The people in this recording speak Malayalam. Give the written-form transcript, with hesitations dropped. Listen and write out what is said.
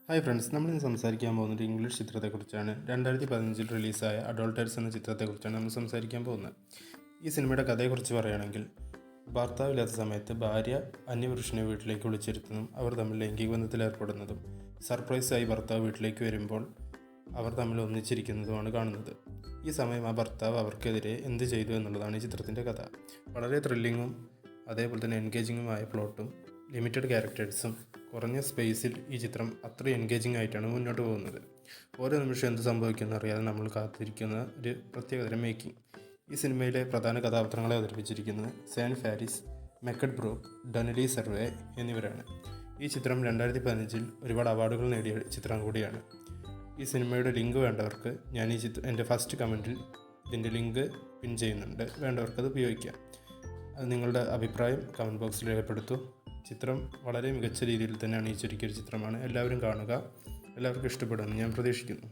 ഹായ് ഫ്രണ്ട്സ്, നമ്മളിന്ന് സംസാരിക്കാൻ പോകുന്നത് ഇംഗ്ലീഷ് ചിത്രത്തെക്കുറിച്ചാണ്. 2015 റിലീസായ അഡോൾട്ടേഴ്സ് എന്ന ചിത്രത്തെക്കുറിച്ചാണ് നമ്മൾ സംസാരിക്കാൻ പോകുന്നത്. ഈ സിനിമയുടെ കഥയെക്കുറിച്ച് പറയുകയാണെങ്കിൽ, ഭർത്താവില്ലാത്ത സമയത്ത് ഭാര്യ അന്യപുരുഷനെ വീട്ടിലേക്ക് വിളിച്ചിരുത്തുന്നതും അവർ തമ്മിൽ ലൈംഗിക ബന്ധത്തിലേർപ്പെടുന്നതും സർപ്രൈസായി ഭർത്താവ് വീട്ടിലേക്ക് വരുമ്പോൾ അവർ തമ്മിൽ ഒന്നിച്ചിരിക്കുന്നതുമാണ് കാണുന്നത്. ഈ സമയം ആ ഭർത്താവ് അവർക്കെതിരെ എന്ത് ചെയ്തു എന്നുള്ളതാണ് ഈ ചിത്രത്തിൻ്റെ കഥ. വളരെ ത്രില്ലിങ്ങും അതേപോലെ തന്നെ എൻഗേജിങ്ങുമായ പ്ലോട്ടും ലിമിറ്റഡ് ക്യാരക്ടേഴ്സും കുറഞ്ഞ സ്പേസിൽ ഈ ചിത്രം അത്ര എൻഗേജിങ് ആയിട്ടാണ് മുന്നോട്ട് പോകുന്നത്. ഓരോ നിമിഷം എന്ത് സംഭവിക്കുമെന്ന് അറിയാതെ നമ്മൾ കാത്തിരിക്കുന്ന ഒരു പ്രത്യേകതരം മേക്കിംഗ്. ഈ സിനിമയിലെ പ്രധാന കഥാപാത്രങ്ങളെ അവതരിപ്പിച്ചിരിക്കുന്നത് സാൻ ഫാരിസ്, മെക്കഡ് ബ്രൂക്ക്, ഡൊനലി സെർവേ എന്നിവരാണ്. ഈ ചിത്രം 2015 ഒരുപാട് അവാർഡുകൾ നേടിയ ചിത്രം കൂടിയാണ്. ഈ സിനിമയുടെ ലിങ്ക് വേണ്ടവർക്ക് ഞാൻ എൻ്റെ ഫസ്റ്റ് കമൻറ്റിൽ ഇതിൻ്റെ ലിങ്ക് പിൻ ചെയ്യുന്നുണ്ട്. വേണ്ടവർക്ക് അത് ഉപയോഗിക്കാം. അത് നിങ്ങളുടെ അഭിപ്രായം കമൻറ്റ് ബോക്സിൽ രേഖപ്പെടുത്തൂ. ചിത്രം വളരെ മികച്ച രീതിയിൽ തന്നെ അണിയിച്ചൊരുക്കിയൊരു ചിത്രമാണ്. എല്ലാവരും കാണുക. എല്ലാവർക്കും ഇഷ്ടപ്പെടുമെന്ന് ഞാൻ പ്രതീക്ഷിക്കുന്നു.